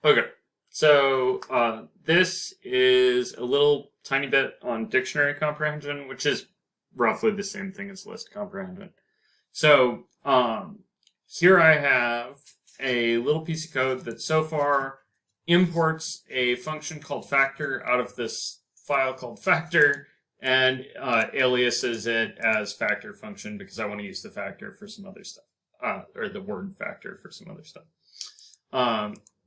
Okay, so this is a little tiny bit on dictionary comprehension, which is roughly the same thing as list comprehension. So here I have a little piece of code that so far imports a function called factor out of this file called factor and aliases it as factor function because I want to use the factor for some other stuff, or the word factor for some other stuff.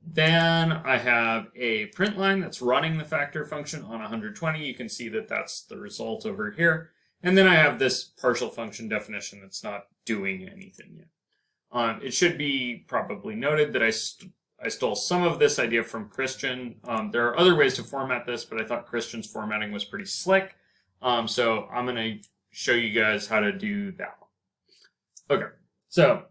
Then I have a print line that's running the factor function on 120. You can see that that's the result over here. And then I have this partial function definition that's not doing anything yet. It should be probably noted that I stole some of this idea from Christian. There are other ways to format this, but I thought Christian's formatting was pretty slick. So I'm going to show you guys how to do that. Okay, so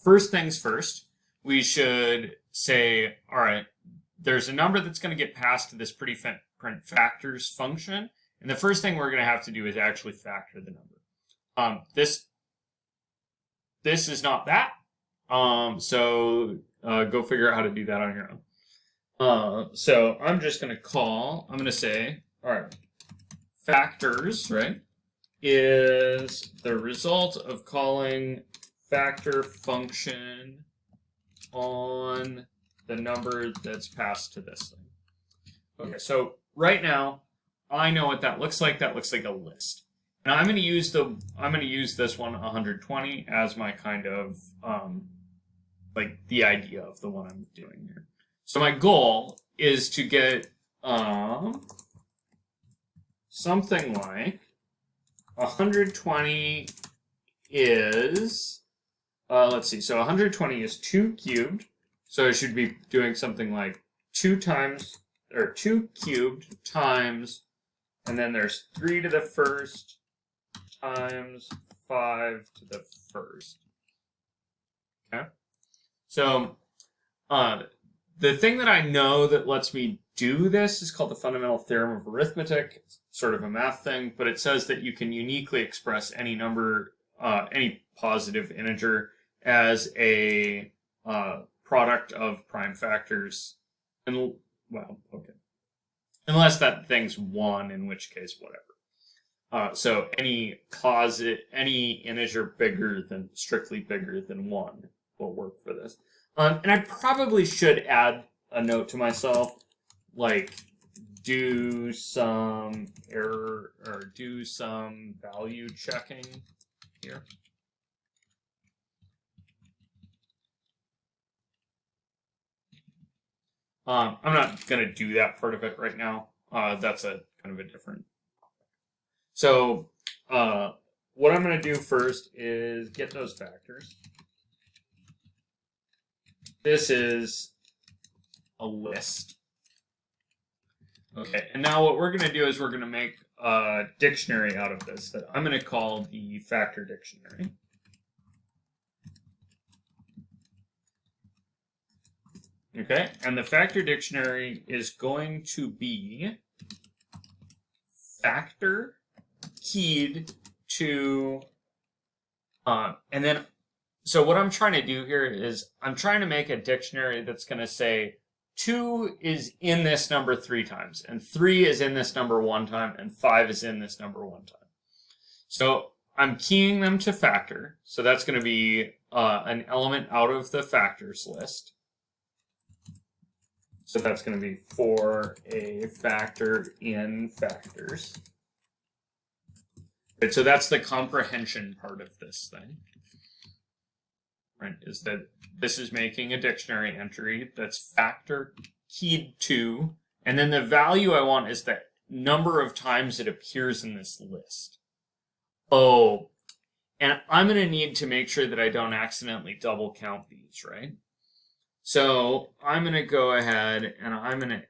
first things first, we should say, all right, there's a number that's going to get passed to this print factors function. And the first thing we're going to have to do is actually factor the number. This is not that. So go figure out how to do that on your own. So I'm just going to say, all right, factors, right, is the result of calling factor function on the number that's passed to this thing. Okay, so right now, I know what that looks like. That looks like a list. And I'm going to use this one 120 as my kind of like the idea of the one I'm doing here. So my goal is to get something like 120 is let's see. So 120 is 2 cubed. So it should be doing something like 2 cubed times, and then there's 3 to the first times 5 to the first. Okay. So the thing that I know that lets me do this is called the fundamental theorem of arithmetic. It's sort of a math thing, but it says that you can uniquely express any number, any positive integer as a product of prime factors. And, well, okay. Unless that thing's 1, in which case, whatever. So any integer strictly bigger than 1 will work for this. And I probably should add a note to myself, like do some error or do some value checking here. I'm not going to do that part of it right now. That's a kind of a different. So what I'm going to do first is get those factors. This is a list. Okay, and now what we're going to do is we're going to make a dictionary out of this that I'm going to call the factor dictionary. Okay, and the factor dictionary is going to be factor keyed to, and then, so what I'm trying to do here is I'm trying to make a dictionary that's going to say 2 is in this number 3 times, and 3 is in this number 1 time, and 5 is in this number 1 time. So I'm keying them to factor, so that's going to be an element out of the factors list. So that's going to be for a factor in factors. Right, so that's the comprehension part of this thing. Right, is that this is making a dictionary entry that's factor keyed to, and then the value I want is the number of times it appears in this list. Oh, and I'm going to need to make sure that I don't accidentally double count these, right? So I'm going to go ahead and I'm going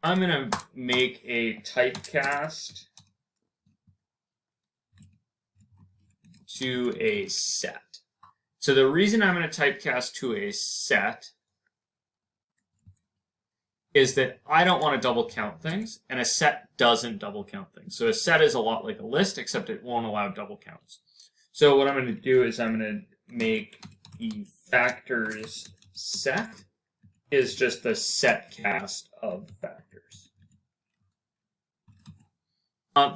to make a typecast to a set. So the reason I'm going to typecast to a set is that I don't want to double count things, and a set doesn't double count things. So a set is a lot like a list, except it won't allow double counts. So what I'm going to do is I'm going to make the factors set is just the set cast of factors.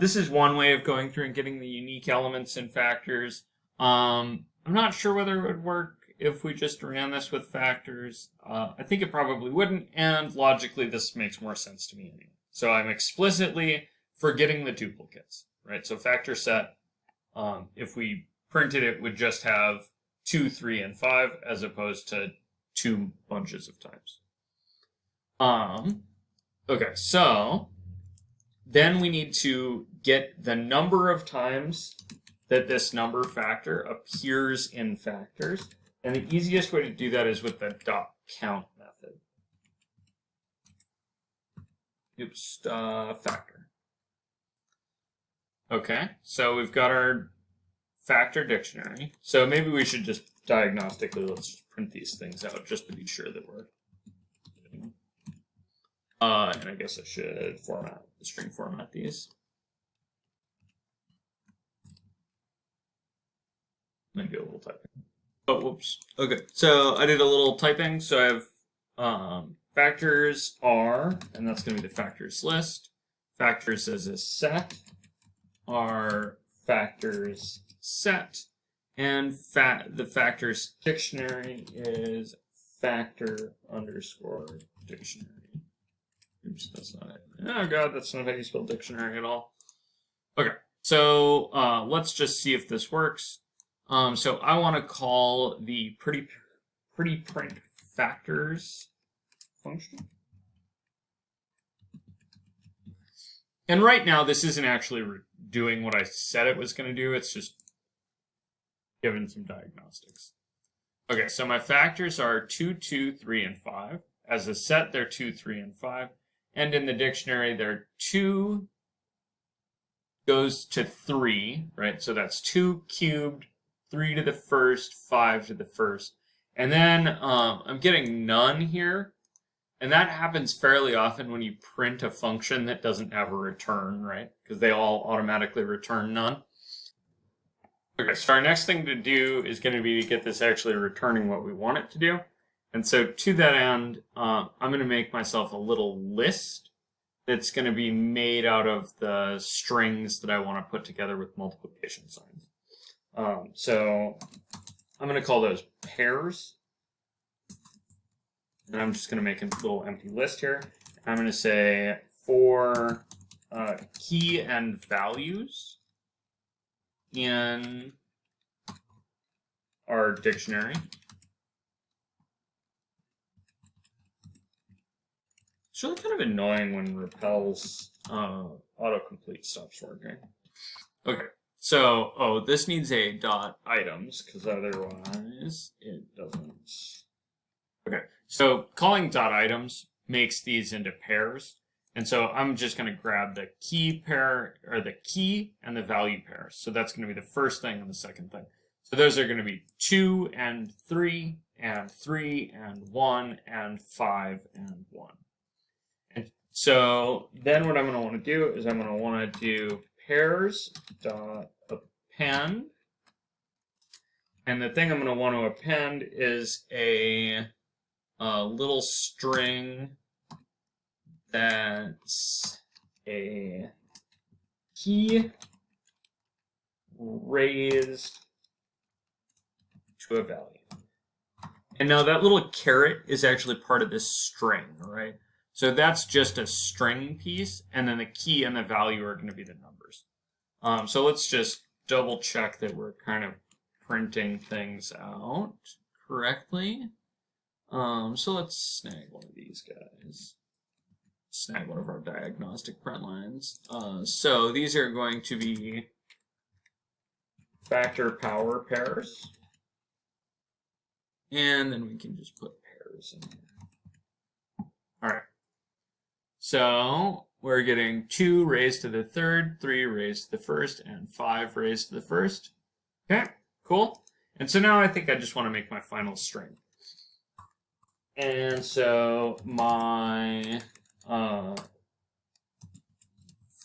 This is one way of going through and getting the unique elements in factors. I'm not sure whether it would work if we just ran this with factors. I think it probably wouldn't, and logically this makes more sense to me anyway. So I'm explicitly forgetting the duplicates, right? So factor set, if we printed it, would just have 2, 3, and 5 as opposed to 2 bunches of times. Okay, so then we need to get the number of times that this number factor appears in factors. And the easiest way to do that is with the .count method. Oops, factor. Okay, so we've got our factor dictionary. So maybe we should just diagnostically, let's just print these things out just to be sure that we're getting. And I guess I should string format these. Maybe a little typing. Oh, whoops. Okay, so I did a little typing. So I have factors are, and that's going to be the factors list. Factors as a set are factors set, and the factors dictionary is factor underscore dictionary. Oops, that's not it. Oh god, that's not how you spell dictionary at all. Okay, so let's just see if this works. So I want to call the pretty print factors function. And right now, this isn't actually doing what I said it was going to do. It's just giving some diagnostics. Okay, so my factors are 2, 2, 3, and 5. As a set, they're 2, 3, and 5. And in the dictionary, they're 2 goes to 3, right? So that's 2 cubed, 3 to the first, 5 to the first. And then I'm getting none here. And that happens fairly often when you print a function that doesn't have a return, right? Because they all automatically return none. Okay, so our next thing to do is going to be to get this actually returning what we want it to do. And so to that end, I'm going to make myself a little list that's going to be made out of the strings that I want to put together with multiplication signs. So I'm going to call those pairs. And I'm just going to make a little empty list here. I'm going to say for key and values in our dictionary. It's really kind of annoying when Repel's autocomplete stops working. Okay, so, this needs a dot items, because otherwise it doesn't. Okay, so calling dot items makes these into pairs. And so I'm just going to grab the key pair, or the key and the value pairs. So that's going to be the first thing and the second thing. So those are going to be 2 and 3 and 3 and 1 and 5 and 1. And so then what I'm going to want to do is I'm going to want to do pairs dot append. And the thing I'm going to want to append is a little string that's a key raised to a value. And now that little caret is actually part of this string, right? So that's just a string piece, and then the key and the value are going to be the numbers. So let's just double check that we're kind of printing things out correctly. So let's snag one of these guys. Snag one of our diagnostic print lines. So these are going to be factor power pairs. And then we can just put pairs in here. All right. So we're getting 2 raised to the third, 3 raised to the first, and 5 raised to the first. Okay, cool. And so now I think I just want to make my final string. And so my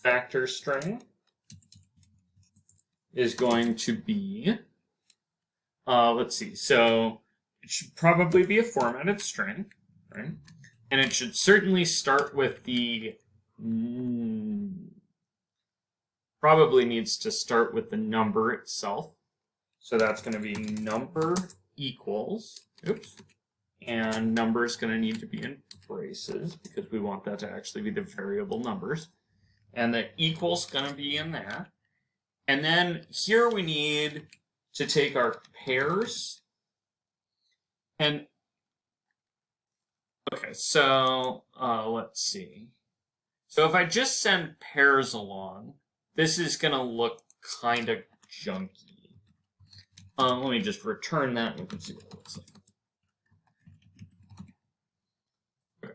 factor string is going to be, let's see, so it should probably be a formatted string, right? And it should certainly start with the, probably needs to start with the number itself. So that's going to be number equals, oops, and number is going to need to be in braces because we want that to actually be the variable numbers. And the equals going to be in that. And then here we need to take our pairs and, okay, so let's see. So if I just send pairs along, this is going to look kind of junky. Let me just return that and we can see what it looks like. Okay.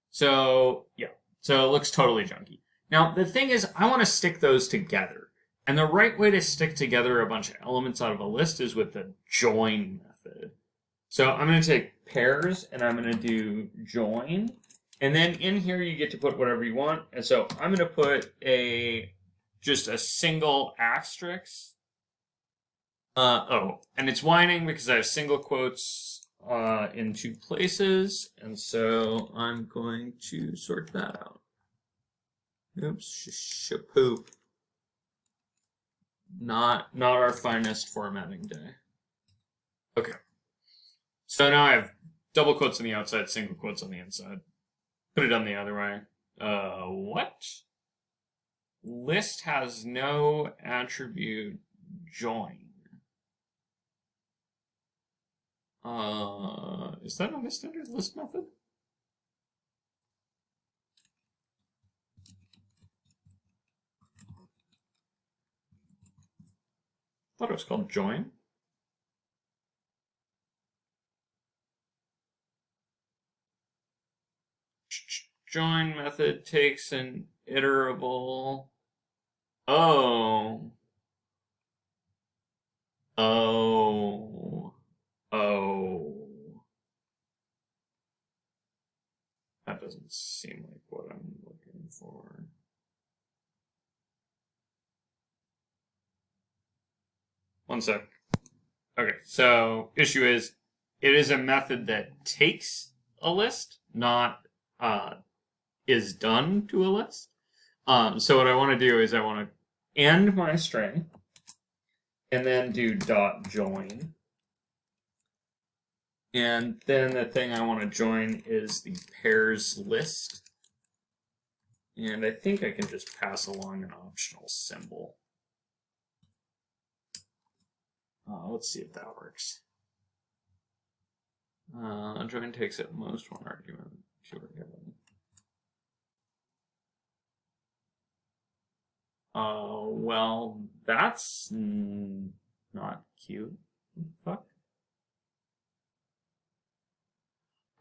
So, yeah. So it looks totally junky. Now, the thing is, I want to stick those together. And the right way to stick together a bunch of elements out of a list is with the join method. So I'm going to take pairs and I'm going to do join. And then in here you get to put whatever you want. And so I'm going to put just a single asterisk. And it's whining because I have single quotes in two places. And so I'm going to sort that out. Oops, shapoop. Not our finest formatting day. Okay. So now I have double quotes on the outside, single quotes on the inside. Put it on the other way. What? List has no attribute join. Is that not a standard list method? I thought it was called join. Join method takes an iterable. Oh. That doesn't seem like what I'm looking for. One sec. Okay, so issue is, it is a method that takes a list, not is done to a list. So what I want to do is I want to end my string and then do dot join. And then the thing I want to join is the pairs list. And I think I can just pass along an optional symbol. Let's see if that works. Join takes at most one argument. If you were given. Well, that's not cute. Fuck.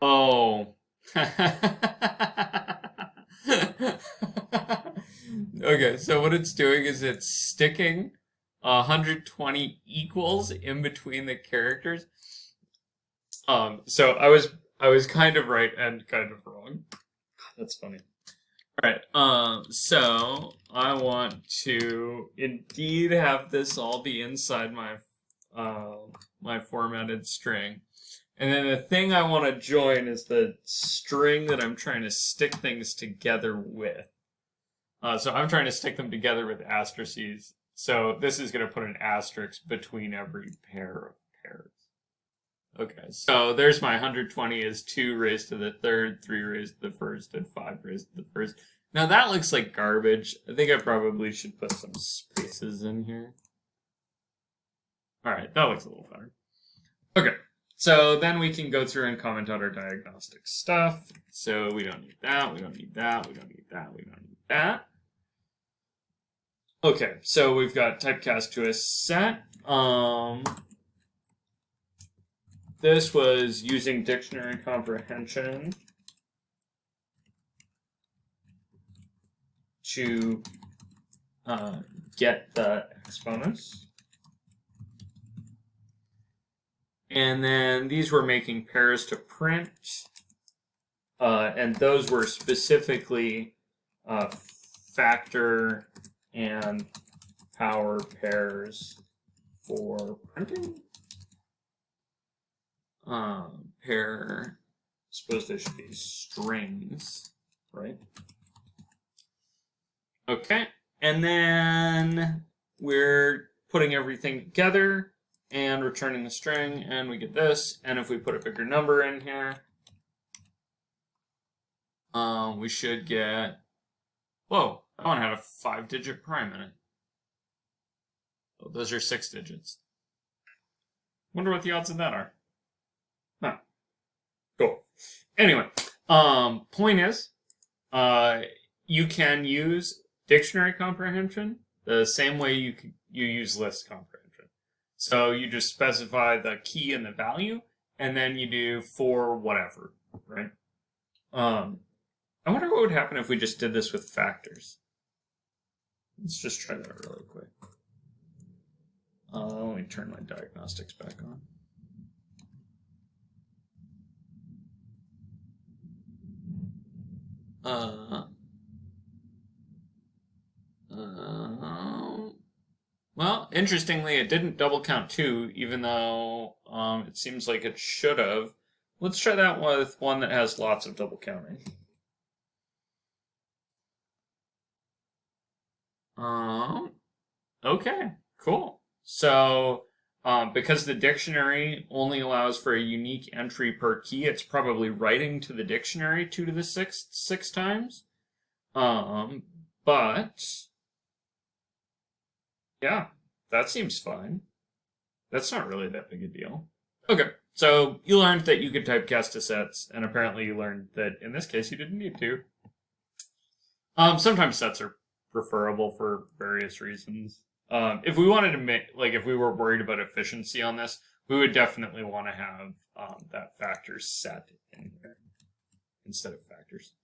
Oh. Okay, so what it's doing is it's sticking 120 equals in between the characters. So I was kind of right and kind of wrong. That's funny. All right. So I want to indeed have this all be inside my my formatted string. And then the thing I want to join is the string that I'm trying to stick things together with. So I'm trying to stick them together with asterisks. So this is going to put an asterisk between every pair of pairs. Okay, so there's my 120 is 2 raised to the third, 3 raised to the first, and 5 raised to the first. Now that looks like garbage. I think I probably should put some spaces in here. All right, that looks a little better. Okay, so then we can go through and comment out our diagnostic stuff. So we don't need that, we don't need that, we don't need that, we don't need that. Okay, so we've got typecast to a set. This was using dictionary comprehension to get the exponents. And then these were making pairs to print. And those were specifically factor and power pairs for printing. Pair suppose they should be strings, right? Okay, and then we're putting everything together and returning the string, and we get this. And if we put a bigger number in here, we should get, whoa, that one had a 5-digit prime in it. Oh, those are 6 digits. Wonder what the odds of that are. Huh. Cool. Anyway, point is, you can use dictionary comprehension the same way you use list comprehension. So you just specify the key and the value, and then you do for whatever, right? I wonder what would happen if we just did this with factors. Let's just try that really quick. Let me turn my diagnostics back on. Well, interestingly, it didn't double count 2, even though it seems like it should have. Let's try that with one that has lots of double counting. Okay, cool. So, because the dictionary only allows for a unique entry per key, it's probably writing to the dictionary 2 to the 6th 6 times. But yeah, that seems fine. That's not really that big a deal. Okay, so you learned that you could typecast to sets, and apparently you learned that in this case you didn't need to. Sometimes sets are preferable for various reasons. If we wanted to make, like, if we were worried about efficiency on this, we would definitely want to have that factors set in here instead of factors.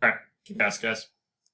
All right, keep asking, guys.